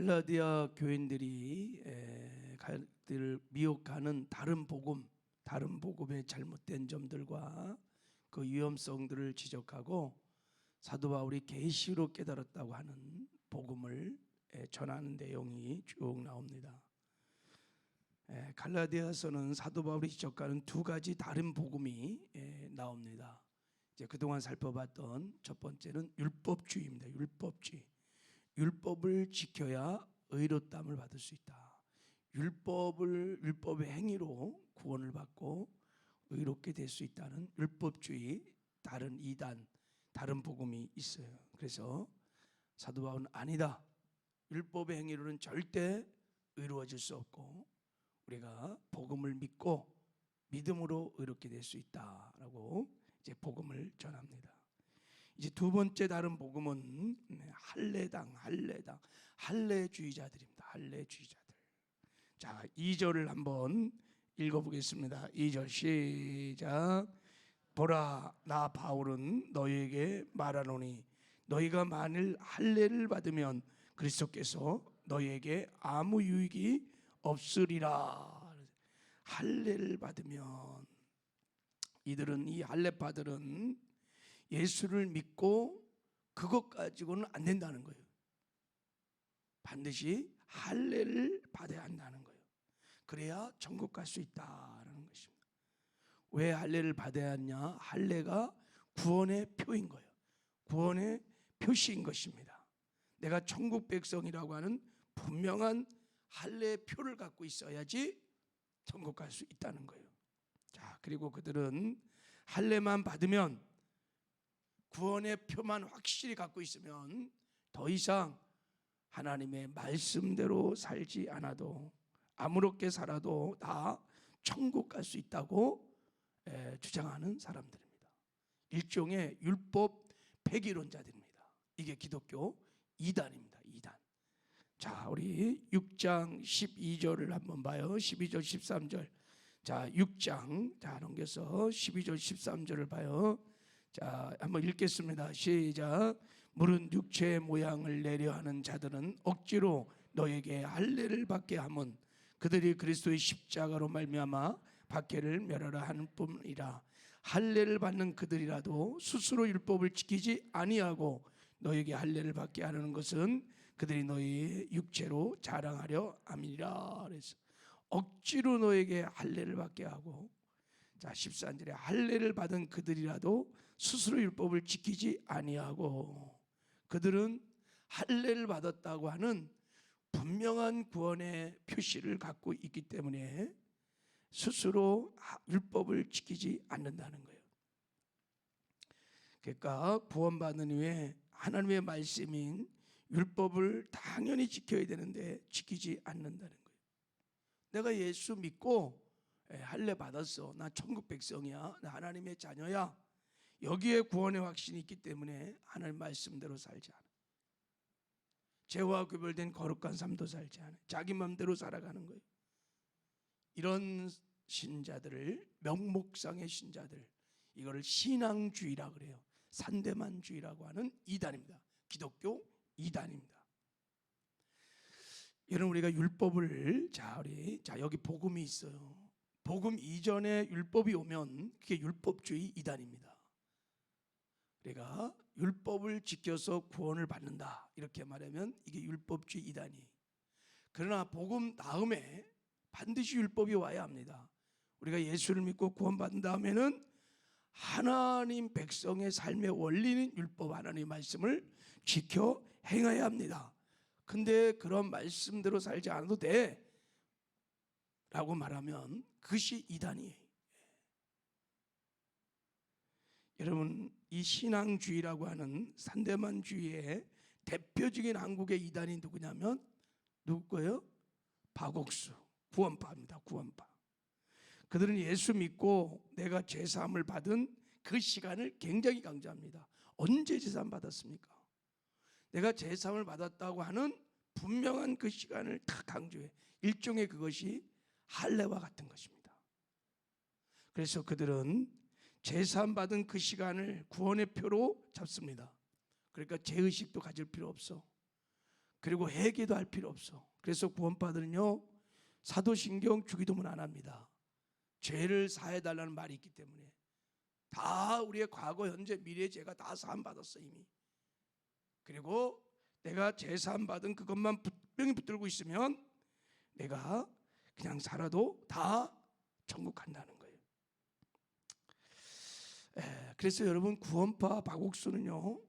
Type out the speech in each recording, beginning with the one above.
갈라디아 교인들이 미혹하는 다른 복음의 잘못된 점들과 그 위험성들을 지적하고 사도 바울이 계시로 깨달았다고 하는 복음을 전하는 내용이 쭉 나옵니다. 갈라디아서는 사도 바울이 지적하는 두 가지 다른 복음이 나옵니다. 이제 그동안 살펴봤던 첫 번째는 율법주의입니다. 율법주의. 율법을 지켜야 의롭다함을 받을 수 있다. 율법의 행위로 구원을 받고 의롭게 될 수 있다는 율법주의 다른 이단, 다른 복음이 있어요. 그래서 사도 바울은 아니다. 율법의 행위로는 절대 의로워질 수 없고 우리가 복음을 믿고 믿음으로 의롭게 될 수 있다라고 이제 복음을 전합니다. 이제 두 번째 다른 복음은 할례주의자들입니다. 할례주의자들. 자, 2절을 한번 읽어보겠습니다. 2절 시작. 보라, 나 바울은 너희에게 말하노니 너희가 만일 할례를 받으면 그리스도께서 너희에게 아무 유익이 없으리라. 할례를 받으면 이들은 이 할례파들은 예수를 믿고 그것 가지고는 안 된다는 거예요. 반드시 할례를 받아야 한다는 거예요. 그래야 천국 갈 수 있다라는 것입니다. 왜 할례를 받아야 하냐? 할례가 구원의 표인 거예요. 구원의 표시인 것입니다. 내가 천국 백성이라고 하는 분명한 할례의 표를 갖고 있어야지 천국 갈 수 있다는 거예요. 자, 그리고 그들은 할례만 받으면 구원의 표만 확실히 갖고 있으면 더 이상 하나님의 말씀대로 살지 않아도 아무렇게 살아도 다 천국 갈 수 있다고 주장하는 사람들입니다. 일종의 율법 폐기론자들입니다. 이게 기독교 이단입니다. 이단. 자, 우리 6장 12절을 한번 봐요. 12절 13절. 자, 6장 자 넘겨서 12절 13절을 봐요. 자, 한번 읽겠습니다. 시작. 물은 육체의 모양을 내려 하는 자들은 억지로 너에게 할례를 받게 하면 그들이 그리스도의 십자가로 말미암아 박해를 멸하라 하는 뿐이라. 할례를 받는 그들이라도 스스로 율법을 지키지 아니하고 너에게 할례를 받게 하는 것은 그들이 너희 육체로 자랑하려 함이라. 그래서 억지로 너에게 할례를 받게 하고, 자 14절에 할례를 받은 그들이라도 스스로 율법을 지키지 아니하고, 그들은 할례를 받았다고 하는 분명한 구원의 표시를 갖고 있기 때문에 스스로 율법을 지키지 않는다는 거예요. 그러니까 구원받은 후에 하나님의 말씀인 율법을 당연히 지켜야 되는데 지키지 않는다는 거예요. 내가 예수 믿고 할례 받았어. 나 천국 백성이야. 나 하나님의 자녀야. 여기에 구원의 확신이 있기 때문에 하나님 말씀대로 살지 않아. 죄와 구별된 거룩한 삶도 살지 않아. 자기 마음대로 살아가는 거예요. 이런 신자들을, 명목상의 신자들, 이거를 신앙주의라 그래요. 산데만주의라고 하는 이단입니다. 기독교 이단입니다. 여러분, 우리가 율법을 자 여기 복음이 있어요. 복음 이전에 율법이 오면 그게 율법주의 이단입니다. 우리가 율법을 지켜서 구원을 받는다 이렇게 말하면 이게 율법주의 이단이. 그러나 복음 다음에 반드시 율법이 와야 합니다. 우리가 예수를 믿고 구원받은 다음에는 하나님 백성의 삶의 원리는 율법, 하나님의 말씀을 지켜 행해야 합니다. 근데 그런 말씀대로 살지 않아도 돼 라고 말하면 그것이 이단이에요. 여러분, 이 신앙주의라고 하는 산데만주의의 대표적인 한국의 이단이 누구냐면 누구 거예요? 박옥수, 구원파입니다. 구원파. 그들은 예수 믿고 내가 죄사함을 받은 그 시간을 굉장히 강조합니다. 언제 죄사함 받았습니까? 내가 죄사함을 받았다고 하는 분명한 그 시간을 다 강조해. 일종의 그것이 할례와 같은 것입니다. 그래서 그들은 죄사함 받은 그 시간을 구원의 표로 잡습니다. 그러니까 죄의식도 가질 필요 없어. 그리고 회개도 할 필요 없어. 그래서 구원파들은요, 사도신경 주기도문 안 합니다. 죄를 사해달라는 말이 있기 때문에. 다 우리의 과거, 현재, 미래의 죄가 다 사함받았어 이미. 그리고 내가 죄 사함받은 그것만 분명히 붙들고 있으면 내가 그냥 살아도 다 천국 간다는 거예요. 그래서 여러분, 구원파 박옥수는요,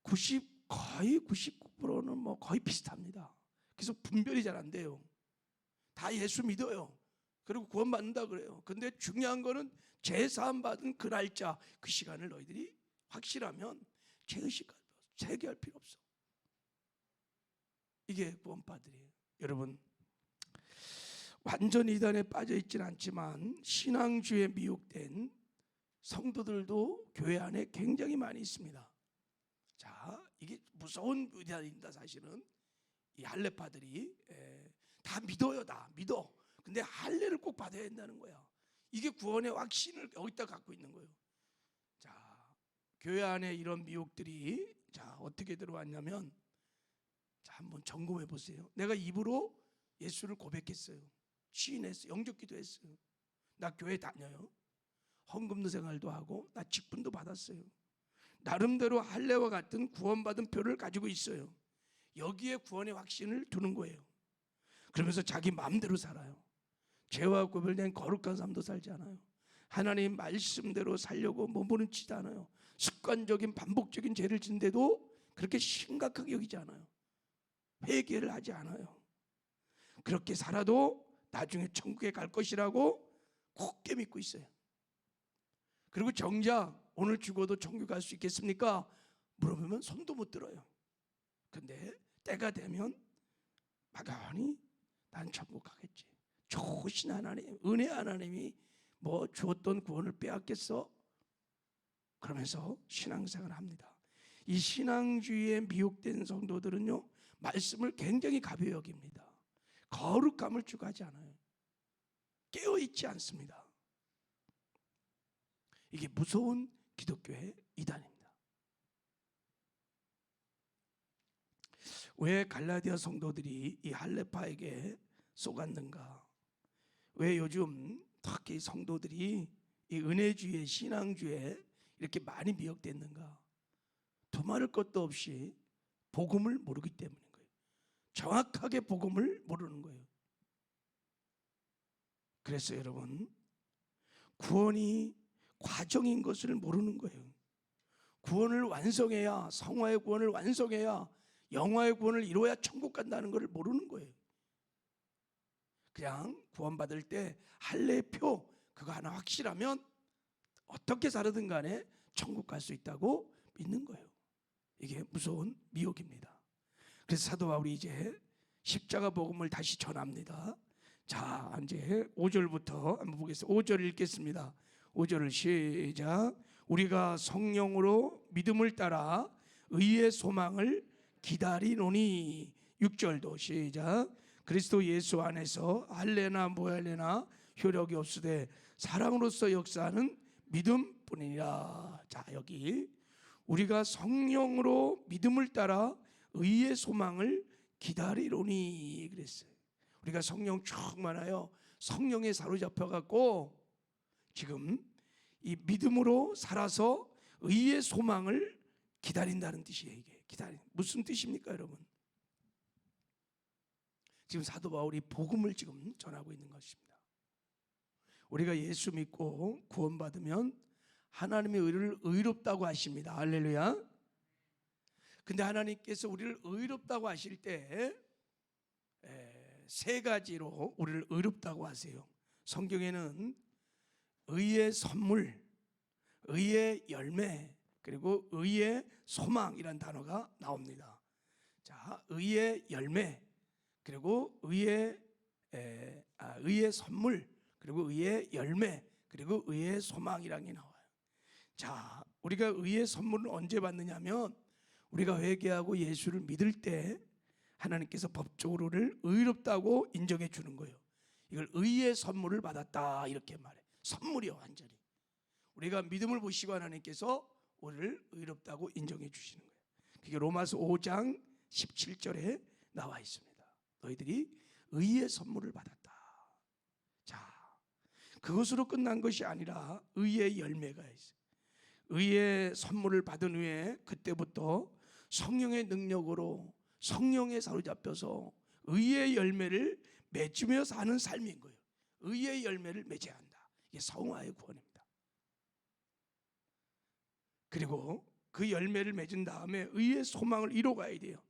거의 99%는 뭐 거의 비슷합니다. 그래서 분별이 잘 안 돼요. 다 예수 믿어요. 그리고 구원받는다 그래요. 근데 중요한 거는 죄 사함 받은 그 날짜, 그 시간을 너희들이 확실하면 죄의식 회개할 필요 없어. 이게 구원파들이에요. 여러분, 완전 이단에 빠져 있지는 않지만 신앙주의에 미혹된 성도들도 교회 안에 굉장히 많이 있습니다. 자, 이게 무서운 이단입니다. 사실은 이 할례파들이 다 믿어요. 다 믿어. 근데 할례를 꼭 받아야 된다는 거야. 이게 구원의 확신을 여기다 갖고 있는 거예요. 자, 교회 안에 이런 미혹들이 자 어떻게 들어왔냐면, 자 한번 점검해 보세요. 내가 입으로 예수를 고백했어요. 시인했어요. 영접기도 했어요. 나 교회 다녀요. 헌금도 생활도 하고 나 직분도 받았어요. 나름대로 할례와 같은 구원받은 표를 가지고 있어요. 여기에 구원의 확신을 두는 거예요. 그러면서 자기 마음대로 살아요. 죄와 구별된 거룩한 삶도 살지 않아요. 하나님 말씀대로 살려고 몸부림치지 않아요. 습관적인 반복적인 죄를 짓는데도 그렇게 심각하게 여기지 않아요. 회개를 하지 않아요. 그렇게 살아도 나중에 천국에 갈 것이라고 굳게 믿고 있어요. 그리고 정작 오늘 죽어도 천국 갈 수 있겠습니까? 물어보면 손도 못 들어요. 근데 때가 되면 막연히 난 천국 가겠지. 좋으신 하나님, 은혜 하나님이 뭐 주었던 구원을 빼앗겠어? 그러면서 신앙생활을 합니다. 이 신앙주의에 미혹된 성도들은요, 말씀을 굉장히 가벼이 여깁니다. 거룩함을 추구하지 않아요. 깨어있지 않습니다. 이게 무서운 기독교의 이단입니다. 왜 갈라디아 성도들이 이 할례파에게 속았는가? 왜 요즘 특히 성도들이 이 은혜주의, 신앙주의에 이렇게 많이 미혹됐는가? 두말할 것도 없이 복음을 모르기 때문인 거예요. 정확하게 복음을 모르는 거예요. 그래서 여러분, 구원이 과정인 것을 모르는 거예요. 구원을 완성해야, 성화의 구원을 완성해야, 영화의 구원을 이루어야 천국 간다는 것을 모르는 거예요. 그냥 구원받을 때 할례의 표 그거 하나 확실하면 어떻게 살아든 간에 천국 갈 수 있다고 믿는 거예요. 이게 무서운 미혹입니다. 그래서 사도 바울이 이제 십자가 복음을 다시 전합니다. 자, 이제 5절부터 한번 보겠습니다. 5절 읽겠습니다. 5절을 시작. 우리가 성령으로 믿음을 따라 의의 소망을 기다리노니. 6절도 시작. 그리스도 예수 안에서 할례나 무할례나 효력이 없으되 사랑으로서 역사하는 믿음뿐이니라. 자, 여기 우리가 성령으로 믿음을 따라 의의 소망을 기다리노니 그랬어요. 우리가 성령 충만하여 성령에 사로잡혀 갖고 지금 이 믿음으로 살아서 의의 소망을 기다린다는 뜻이에요. 이게 무슨 뜻입니까, 여러분? 지금 사도 바울이 복음을 지금 전하고 있는 것입니다. 우리가 예수 믿고 구원받으면 하나님의 의를 의롭다고 하십니다. 할렐루야. 근데 하나님께서 우리를 의롭다고 하실 때 세 가지로 우리를 의롭다고 하세요. 성경에는 의의 선물, 의의 열매, 그리고 의의 소망이란 단어가 나옵니다. 자, 의의 열매, 그리고 의의 선물, 그리고 의의 열매, 그리고 의의 소망이라는 게 나와요. 자, 우리가 의의 선물을 언제 받느냐면 우리가 회개하고 예수를 믿을 때 하나님께서 법적으로 우리를 의롭다고 인정해 주는 거예요. 이걸 의의 선물을 받았다 이렇게 말해. 선물이요, 완전히. 우리가 믿음을 보시고 하나님께서 우리를 의롭다고 인정해 주시는 거예요. 그게 로마서 5장 17절에 나와 있습니다. 너희들이 의의 선물을 받았다. 자, 그것으로 끝난 것이 아니라 의의 열매가 있어요. 의의 선물을 받은 후에 그때부터 성령의 능력으로 성령에 사로잡혀서 의의 열매를 맺으며 사는 삶인 거예요. 의의 열매를 맺어야 한다. 이게 성화의 구원입니다. 그리고 그 열매를 맺은 다음에 의의 소망을 이뤄가야 돼요.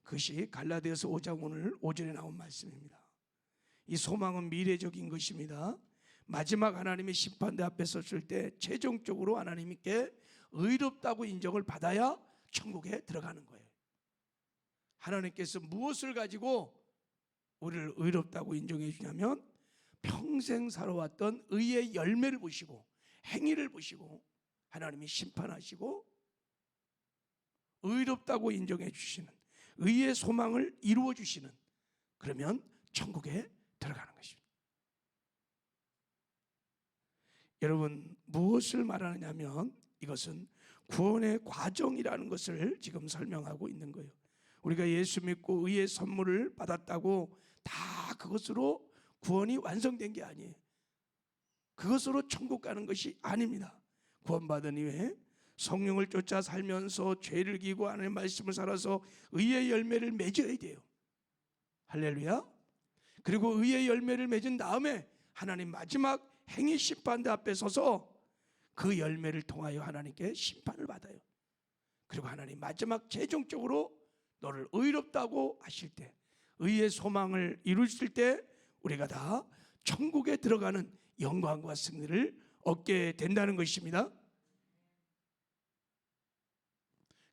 그것이 갈라디아서 5장 오늘 오전에 나온 말씀입니다. 이 소망은 미래적인 것입니다. 마지막 하나님의 심판대 앞에 섰을 때 최종적으로 하나님께 의롭다고 인정을 받아야 천국에 들어가는 거예요. 하나님께서 무엇을 가지고 우리를 의롭다고 인정해 주냐면 평생 살아왔던 의의 열매를 보시고 행위를 보시고 하나님이 심판하시고 의롭다고 인정해 주시는 의의 소망을 이루어 주시는, 그러면 천국에 들어가는 것입니다. 여러분, 무엇을 말하느냐면 이것은 구원의 과정이라는 것을 지금 설명하고 있는 거예요. 우리가 예수 믿고 의의 선물을 받았다고 다 그것으로 구원이 완성된 게 아니에요. 그것으로 천국 가는 것이 아닙니다. 구원받은 이후에 성령을 쫓아 살면서 죄를 기고 하나님의 말씀을 살아서 의의 열매를 맺어야 돼요. 할렐루야. 그리고 의의 열매를 맺은 다음에 하나님 마지막 행위 심판대 앞에 서서 그 열매를 통하여 하나님께 심판을 받아요. 그리고 하나님 마지막 최종적으로 너를 의롭다고 하실 때, 의의 소망을 이루실 때 우리가 다 천국에 들어가는 영광과 승리를 얻게 된다는 것입니다.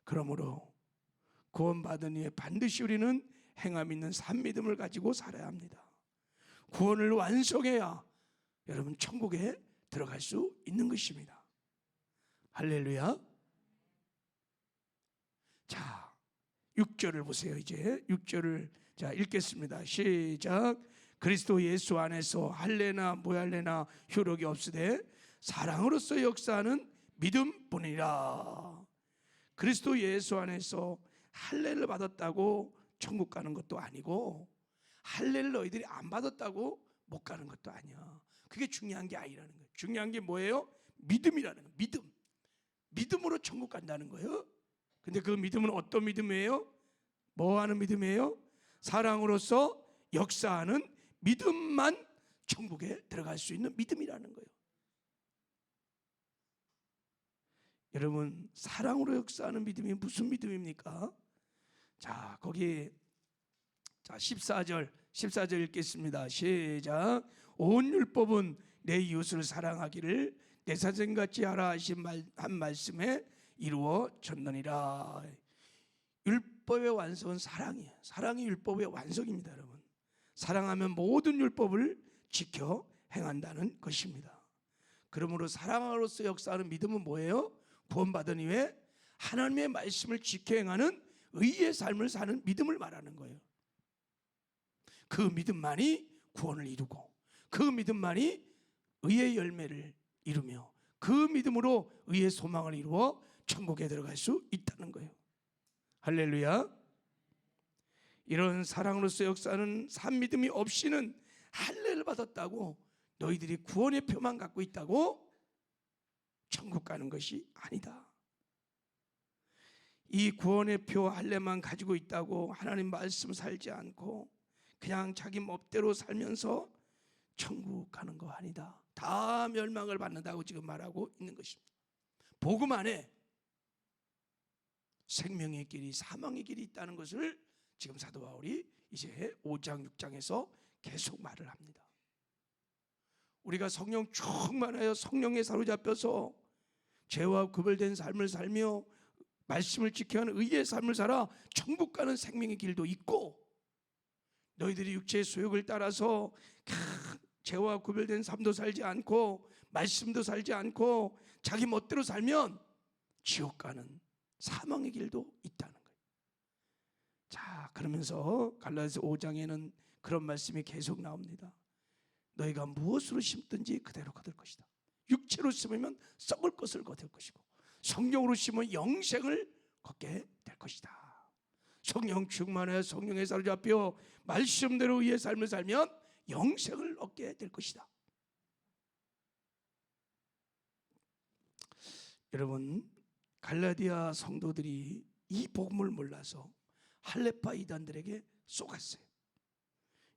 그러므로 구원받은 이후에 반드시 우리는 행함 있는 산 믿음을 가지고 살아야 합니다. 구원을 완성해야 여러분 천국에 들어갈 수 있는 것입니다. 할렐루야. 자, 6절을 보세요. 이제 6절을 자 읽겠습니다. 시작. 그리스도 예수 안에서 할례나 무할례나 효력이 없으되 사랑으로서 역사하는 믿음뿐이라. 그리스도 예수 안에서 할례를 받았다고 천국 가는 것도 아니고 할례를 너희들이 안 받았다고 못 가는 것도 아니야. 그게 중요한 게 아니라는 거예요. 중요한 게 뭐예요? 믿음이라는 거예요. 믿음. 믿음으로 천국 간다는 거예요. 근데 그 믿음은 어떤 믿음이에요? 뭐 하는 믿음이에요? 사랑으로서 역사하는 믿음만 천국에 들어갈 수 있는 믿음이라는 거예요. 여러분, 사랑으로 역사하는 믿음이 무슨 믿음입니까? 자, 거기 자 14절 읽겠습니다. 시작. 온 율법은 내 이웃을 사랑하기를 내 자신같이 하라 하신 한 말씀에 이루어졌느니라. 율법의 완성은 사랑이에요. 사랑이 율법의 완성입니다. 여러분, 사랑하면 모든 율법을 지켜 행한다는 것입니다. 그러므로 사랑으로서 역사하는 믿음은 뭐예요? 구원받은 이후에 하나님의 말씀을 지켜 행하는 의의 삶을 사는 믿음을 말하는 거예요. 그 믿음만이 구원을 이루고 그 믿음만이 의의 열매를 이루며 그 믿음으로 의의 소망을 이루어 천국에 들어갈 수 있다는 거예요. 할렐루야. 이런 사랑으로서 역사하는 산 믿음이 없이는 할례를 받았다고 너희들이 구원의 표만 갖고 있다고 천국 가는 것이 아니다. 이 구원의 표 할례만 가지고 있다고 하나님 말씀 살지 않고 그냥 자기 멋대로 살면서 천국 가는 거 아니다. 다 멸망을 받는다고 지금 말하고 있는 것입니다. 복음 안에 생명의 길이 사망의 길이 있다는 것을 지금 사도 바울이 이제 5장 6장에서 계속 말을 합니다. 우리가 성령 충만하여 성령에 사로잡혀서 죄와 구별된 삶을 살며 말씀을 지켜하는 의의 삶을 살아 천국 가는 생명의 길도 있고, 너희들이 육체의 소욕을 따라서 죄와 구별된 삶도 살지 않고 말씀도 살지 않고 자기 멋대로 살면 지옥 가는 사망의 길도 있다는 거예요. 자, 그러면서 갈라디아서 5장에는 그런 말씀이 계속 나옵니다. 너희가 무엇으로 심든지 그대로 거둘 것이다. 육체로 심으면 썩을 것을 거둘 것이고 성령으로 심으면 영생을 걷게 될 것이다. 성령 충만해 성령에 사로잡혀 말씀대로 의의 삶을 살면 영생을 얻게 될 것이다. 여러분, 갈라디아 성도들이 이 복음을 몰라서 할례파 이단들에게 속았어요.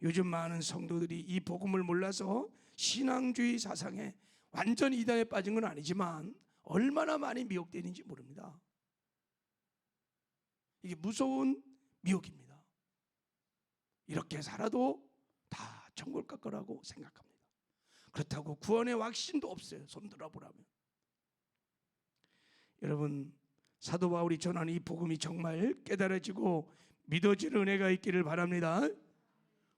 요즘 많은 성도들이 이 복음을 몰라서 신앙주의 사상에 완전히 이단에 빠진 건 아니지만 얼마나 많이 미혹되는지 모릅니다. 이게 무서운 미혹입니다. 이렇게 살아도 다 천국을 갈 거라고 생각합니다. 그렇다고 구원의 확신도 없어요. 손 들어보라면. 여러분, 사도 바울이 전하는 이 복음이 정말 깨달아지고 믿어지는 은혜가 있기를 바랍니다.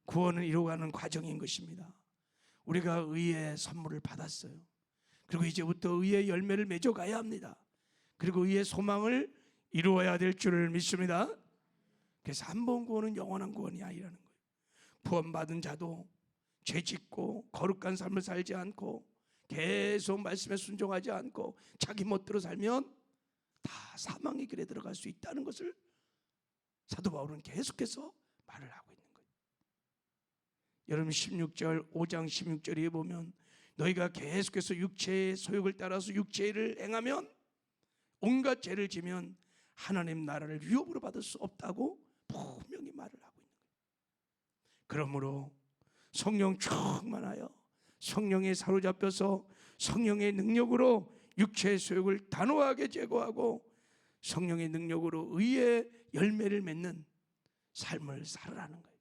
구원을 이루어가는 과정인 것입니다. 우리가 의의 선물을 받았어요. 그리고 이제부터 의의 열매를 맺어가야 합니다. 그리고 의의 소망을 이루어야 될 줄을 믿습니다. 그래서 한 번 구원은 영원한 구원이 아니라는 거예요. 구원받은 자도 죄짓고 거룩한 삶을 살지 않고 계속 말씀에 순종하지 않고 자기 멋대로 살면 다 사망의 길에 들어갈 수 있다는 것을 사도 바울은 계속해서 말을 하고 있는 거예요. 여러분 16절 5장 16절에 보면 너희가 계속해서 육체의 소욕을 따라서 육체를 행하면 온갖 죄를 지면 하나님 나라를 유업으로 받을 수 없다고 분명히 말을 하고 있는 거예요. 그러므로 성령 충만하여 성령에 사로잡혀서 성령의 능력으로 육체의 소욕을 단호하게 제거하고 성령의 능력으로 의의 열매를 맺는 삶을 살아라는 거예요.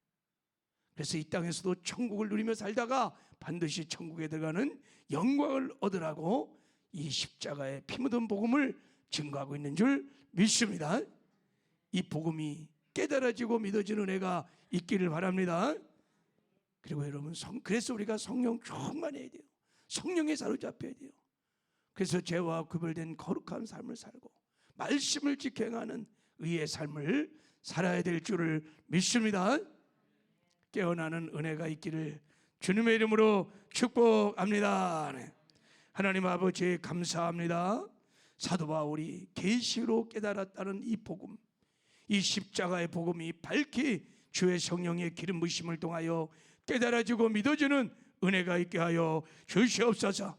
그래서 이 땅에서도 천국을 누리며 살다가 반드시 천국에 들어가는 영광을 얻으라고 이 십자가의 피 묻은 복음을 증거하고 있는 줄 믿습니다. 이 복음이 깨달아지고 믿어지는 은혜가 있기를 바랍니다. 그리고 여러분, 그래서 우리가 성령 충만해야 돼요. 성령에 사로잡혀야 돼요. 그래서 죄와 구별된 거룩한 삶을 살고 말씀을 지켜 행하는 의의 삶을 살아야 될 줄을 믿습니다. 깨어나는 은혜가 있기를 주님의 이름으로 축복합니다. 하나님 아버지 감사합니다. 사도 바울이 계시로 깨달았다는 이 복음, 이 십자가의 복음이 밝히 주의 성령의 기름 부으심을 통하여 깨달아지고 믿어지는 은혜가 있게 하여 주시옵소서.